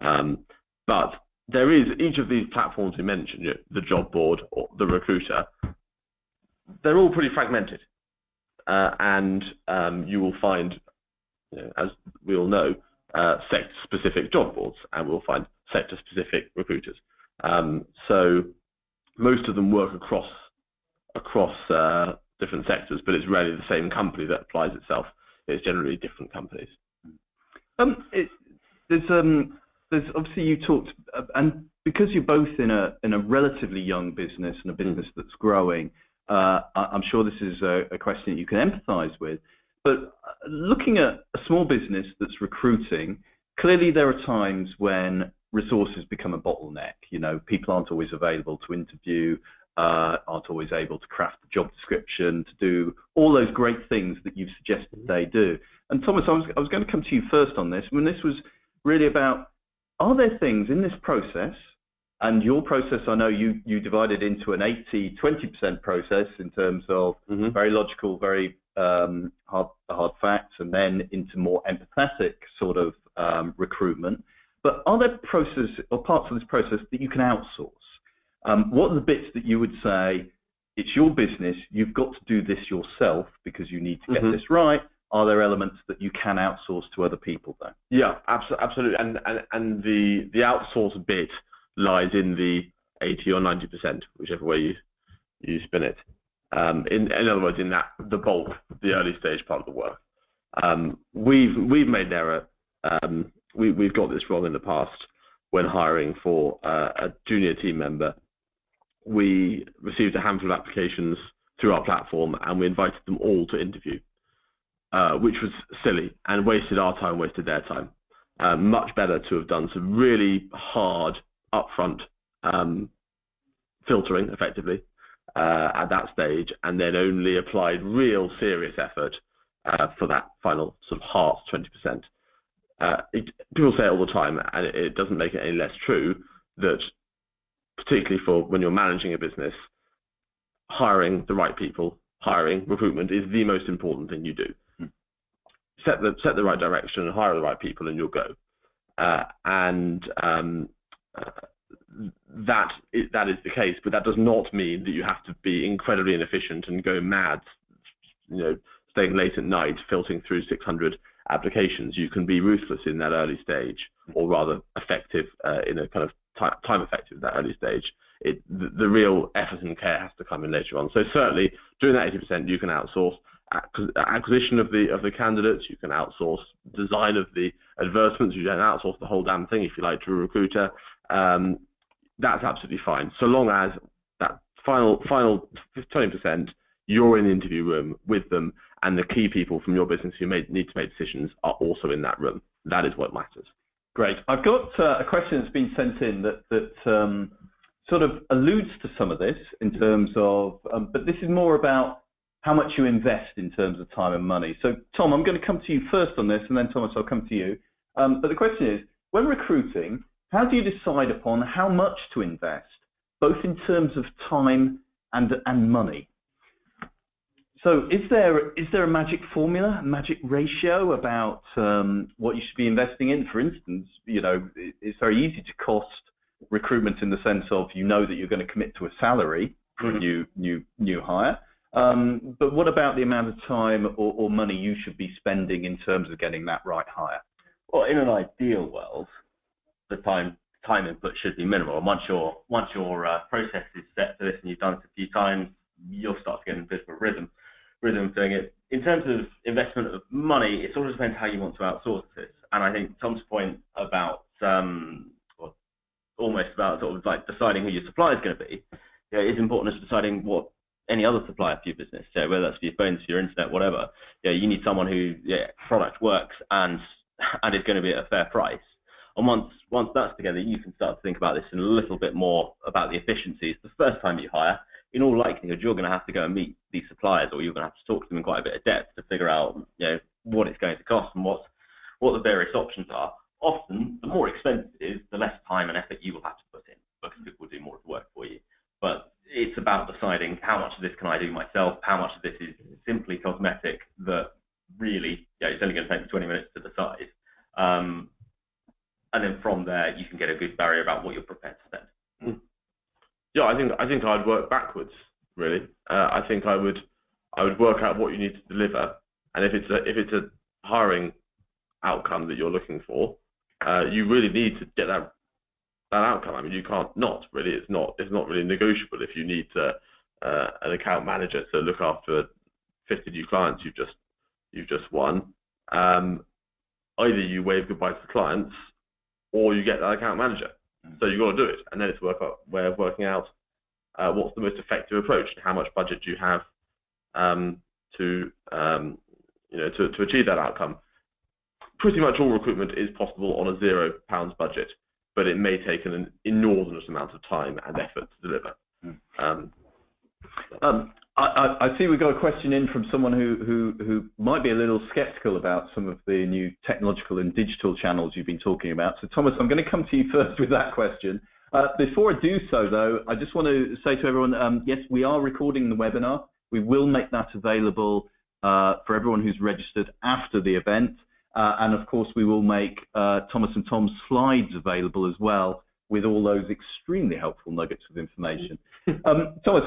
But there is each of these platforms we mentioned, you know, the job board or the recruiter, they're all pretty fragmented. And you will find, you know, as we all know, sector-specific job boards, and we'll find sector-specific recruiters. So most of them work across different sectors, but it's rarely the same company that applies itself it's generally different companies. There's obviously you talked, and because you're both in a relatively young business and a business that's growing, I'm sure this is a question that you can empathise with. But looking at a small business that's recruiting, clearly there are times when resources become a bottleneck. You know, people aren't always available to interview, aren't always able to craft the job description, to do all those great things that you've suggested they do. And Thomas, I was going to come to you first on this. When this was really about, are there things in this process, and your process, I know you divided into an 80-20% process in terms of very logical, very hard facts, and then into more empathetic sort of recruitment. But are there processes or parts of this process that you can outsource? What are the bits that you would say, it's your business, you've got to do this yourself because you need to get this right? Are there elements that you can outsource to other people though? Yeah, absolutely. And the outsource bit lies in the 80 or 90%, whichever way you spin it. In other words, in that the bulk, the early stage part of the work. We've made an error. We've got this wrong in the past when hiring for a junior team member. We received a handful of applications through our platform, and we invited them all to interview, which was silly and wasted our time, wasted their time. Much better to have done some really hard upfront filtering, effectively, at that stage, and then only applied real serious effort for that final sort of heart 20%. People say it all the time, and it doesn't make it any less true, that particularly for when you're managing a business, hiring the right people, recruitment is the most important thing you do. Set the right direction and hire the right people, and you'll go. That is the case, but that does not mean that you have to be incredibly inefficient and go mad, you know, staying late at night, filtering through 600 applications. You can be ruthless in that early stage, or rather effective in a kind of time effective at that early stage. The real effort and care has to come in later on. So certainly, doing that 80%, you can outsource acquisition of the candidates. You can outsource design of the advertisements. You don't outsource the whole damn thing if you like to a recruiter. That's absolutely fine, so long as that final 20%, you're in the interview room with them, and the key people from your business who need to make decisions are also in that room. That is what matters. Great. I've got a question that's been sent in that sort of alludes to some of this in terms of, but this is more about how much you invest in terms of time and money. So, Tom, I'm going to come to you first on this, and then, Thomas, I'll come to you. But the question is, when recruiting, how do you decide upon how much to invest, both in terms of time and money? So is there a magic formula, a magic ratio about what you should be investing in? For instance, you know, it's very easy to cost recruitment in the sense of you know that you're going to commit to a salary for a new hire. But what about the amount of time or money you should be spending in terms of getting that right hire? Well, in an ideal world, the time input should be minimal. And once your process is set for this and you've done it a few times, you'll start to get in a bit of a rhythm of doing it. In terms of investment of money, it sort of depends how you want to outsource this. And I think Tom's point about almost about sort of like deciding who your supplier is going to be, you know, is important as deciding what any other supplier for your business. So whether that's for your phones, your internet, whatever, you need someone who product works and is going to be at a fair price. And once that's together, you can start to think about this in a little bit more about the efficiencies. The first time you hire, in all likelihood, you're going to have to go and meet these suppliers, or you're going to have to talk to them in quite a bit of depth to figure out, you know, what it's going to cost and what the various options are. Often, the more expensive it is, the less time and effort you will have to put in, because people will do more of the work for you. But it's about deciding how much of this can I do myself, how much of this is simply cosmetic that really, it's only going to take me 20 minutes to decide. And then from there, you can get a good barrier about what you're prepared to spend. Yeah, I think I'd work backwards, really. I think I would work out what you need to deliver, and if it's a hiring outcome that you're looking for, you really need to get that outcome. I mean, you can't not really. It's not really negotiable. If you need an account manager to look after 50 new clients you've just won, either you wave goodbye to the clients or you get that account manager. So you've got to do it, and then it's a way of working out what's the most effective approach and how much budget do you have to achieve that outcome. Pretty much all recruitment is possible on a £0 budget, but it may take an inordinate amount of time and effort to deliver. I see we've got a question in from someone who might be a little sceptical about some of the new technological and digital channels you've been talking about. So Thomas, I'm going to come to you first with that question. Before I do so, though, I just want to say to everyone, yes, we are recording the webinar. We will make that available for everyone who's registered after the event. And of course, we will make Thomas and Tom's slides available as well, with all those extremely helpful nuggets of information. Thomas,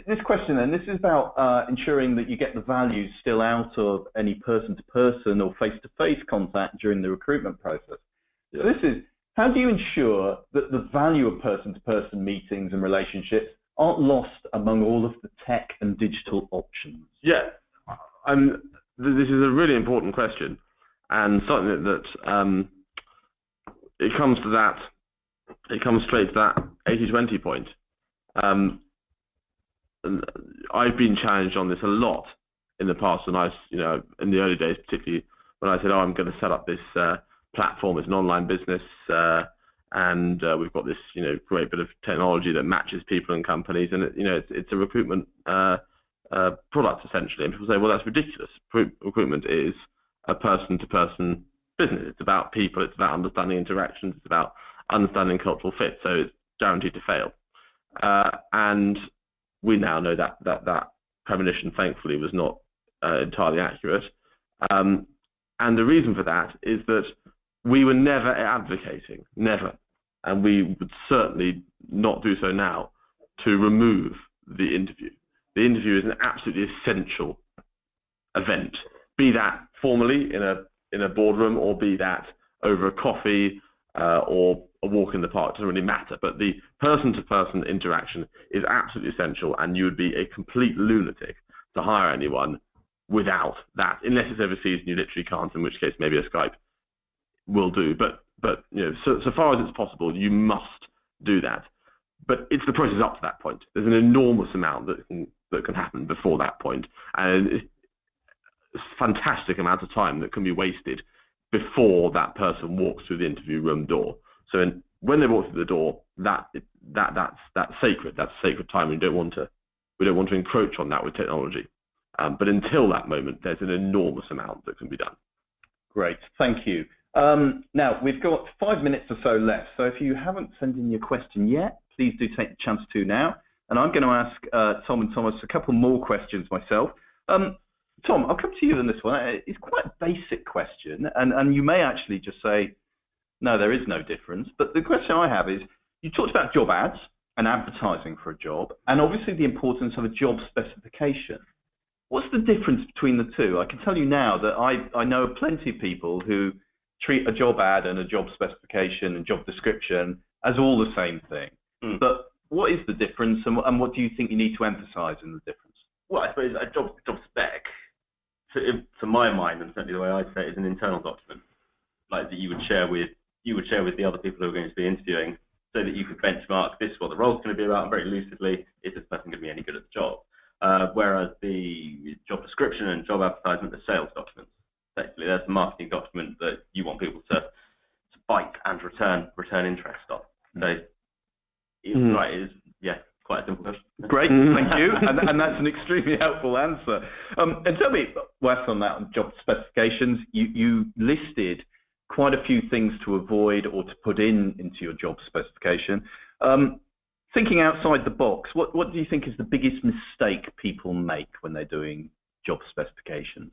this question then, this is about ensuring that you get the value still out of any person-to-person or face-to-face contact during the recruitment process. So this is, how do you ensure that the value of person-to-person meetings and relationships aren't lost among all of the tech and digital options? Yeah, this is a really important question, and something that it comes straight to that 80-20 point. And I've been challenged on this a lot in the past, and in the early days, particularly when I said, "Oh, I'm going to set up this platform, it's an online business, and we've got this, great bit of technology that matches people and companies, and it's a recruitment product essentially." And people say, "Well, that's ridiculous. Recruitment is a person-to-person business. It's about people. It's about understanding interactions. It's about understanding cultural fit. So it's guaranteed to fail." And we now know that premonition, thankfully, was not entirely accurate. And the reason for that is that we were never advocating, never, and we would certainly not do so now, to remove the interview. The interview is an absolutely essential event, be that formally in a boardroom, or be that over a coffee or a walk in the park. It doesn't really matter, but the person-to-person interaction is absolutely essential, and you would be a complete lunatic to hire anyone without that, unless it's overseas and you literally can't, in which case maybe a Skype will do. But so far as it's possible, you must do that. But it's the process up to that point. There's an enormous amount that can happen before that point, and it's a fantastic amount of time that can be wasted before that person walks through the interview room door. So when they walk through the door, that's sacred. That's sacred time. We don't want to encroach on that with technology. But until that moment, there's an enormous amount that can be done. Great, thank you. Now we've got 5 minutes or so left. So if you haven't sent in your question yet, please do take the chance to now. And I'm going to ask Tom and Thomas a couple more questions myself. Tom, I'll come to you on this one. It's quite a basic question, and you may actually just say, no, there is no difference. But the question I have is, you talked about job ads and advertising for a job, and obviously the importance of a job specification. What's the difference between the two? I can tell you now that I know plenty of people who treat a job ad and a job specification and job description as all the same thing. But what is the difference, and what do you think you need to emphasize in the difference? Well, I suppose a job spec, to my mind, and certainly the way I'd say it, is an internal document, like that you would share with the other people who are going to be interviewing, so that you could benchmark, this is what the role's going to be about, very lucidly, is this person going to be any good at the job? Whereas the job description and job advertisement are sales documents. Effectively, there's the marketing document that you want people to bite and return interest on. So, right, it is, yeah, quite a simple question. Great, thank you, and that's an extremely helpful answer. And tell me, Wes, on that, on job specifications, you listed quite a few things to avoid or to put into your job specification. Thinking outside the box, what do you think is the biggest mistake people make when they're doing job specifications?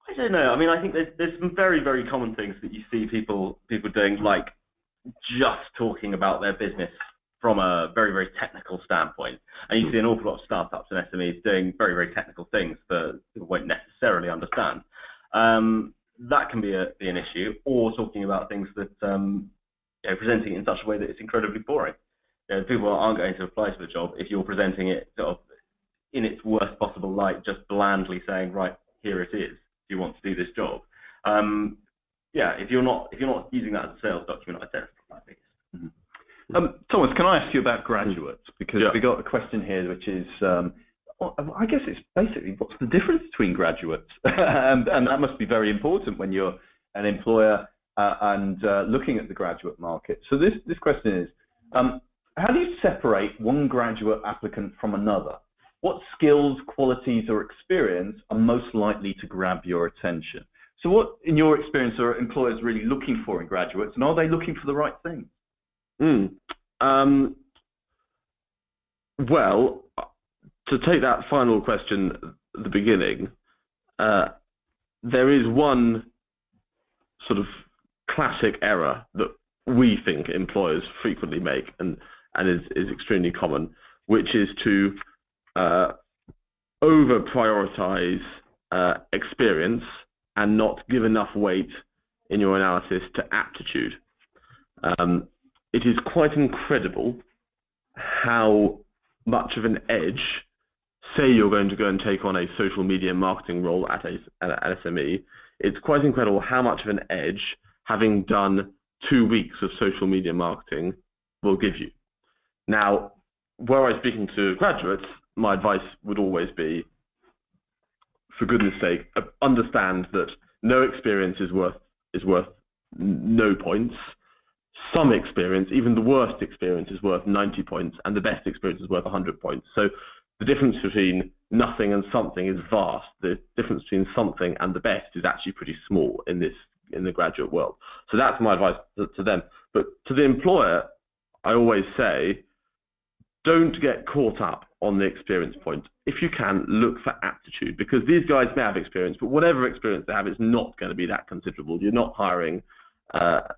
I don't know. I mean, I think there's some very, very common things that you see people doing, like just talking about their business from a very, very technical standpoint. And you see an awful lot of startups and SMEs doing very, very technical things that people won't necessarily understand. That can be an issue, or talking about things that, presenting it in such a way that it's incredibly boring. People aren't going to apply for the job if you're presenting it sort of in its worst possible light, just blandly saying, right, here it is. Do you want to do this job? Yeah, if you're not using that as a sales document, I don't think it's. Thomas, can I ask you about graduates? Because we got a question here, which is, I guess it's basically, what's the difference between graduates? and that must be very important when you're an employer and looking at the graduate market. So this question is, how do you separate one graduate applicant from another? What skills, qualities, or experience are most likely to grab your attention? So what, in your experience, are employers really looking for in graduates, and are they looking for the right things? Well, to take that final question at the beginning, there is one sort of classic error that we think employers frequently make and is extremely common, which is to over-prioritize experience and not give enough weight in your analysis to aptitude. It is quite incredible how much of an edge, say you're going to go and take on a social media marketing role at SME, it's quite incredible how much of an edge having done 2 weeks of social media marketing will give you. Now, were I speaking to graduates, my advice would always be, for goodness sake, understand that no experience is worth no points. Some experience, even the worst experience, is worth 90 points, and the best experience is worth 100 points. So the difference between nothing and something is vast. The difference between something and the best is actually pretty small in the graduate world. So that's my advice to them. But to the employer, I always say, don't get caught up on the experience point. If you can, look for aptitude, because these guys may have experience, but whatever experience they have, it's not going to be that considerable. You're not hiring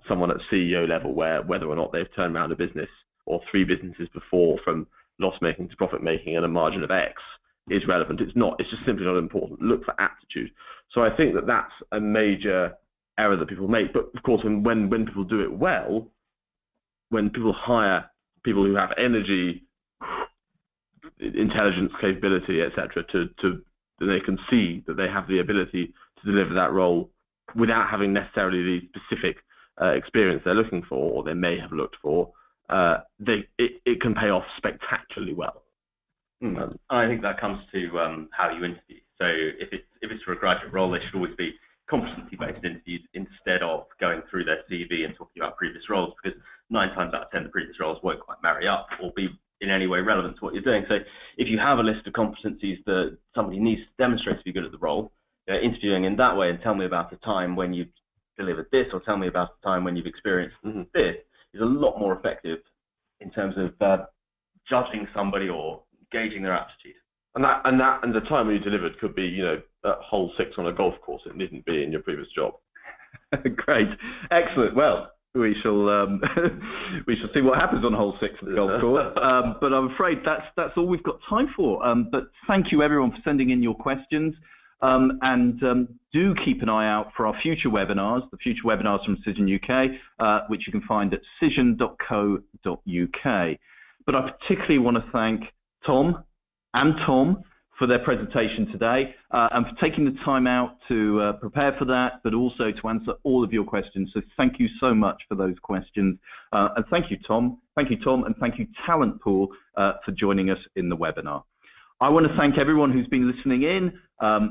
someone at CEO level where whether or not they've turned around a business or 3 businesses before from loss-making to profit-making at a margin of X is relevant. It's not. It's just simply not important. Look for aptitude. So I think that that's a major error that people make. But of course, when people do it well, when people hire people who have energy, intelligence, capability, etc., they can see that they have the ability to deliver that role without having necessarily the specific experience they're looking for, or they may have looked for, it can pay off spectacularly well. I think that comes to how you interview. So if it's for a graduate role, they should always be competency-based interviews instead of going through their CV and talking about previous roles, because 9 times out of 10 the previous roles won't quite marry up or be in any way relevant to what you're doing. So if you have a list of competencies that somebody needs to demonstrate to be good at the role, interviewing in that way and tell me about a time when you've delivered this, or tell me about a time when you've experienced this, is a lot more effective in terms of judging somebody or gauging their aptitude. And the time when you delivered could be, at hole 6 on a golf course. It needn't be in your previous job. Great, excellent. Well, we shall see what happens on hole 6 of the golf course. But I'm afraid that's all we've got time for. But thank you everyone for sending in your questions. And do keep an eye out for our future webinars, the future webinars from Cision UK, which you can find at cision.co.uk. But I particularly want to thank Tom and Tom for their presentation today and for taking the time out to prepare for that, but also to answer all of your questions. So thank you so much for those questions. And thank you, Tom. Thank you, Tom, and thank you, TalentPool, for joining us in the webinar. I want to thank everyone who's been listening in,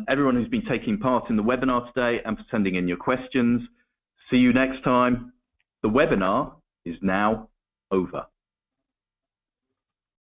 everyone who's been taking part in the webinar today, and for sending in your questions. See you next time. The webinar is now over.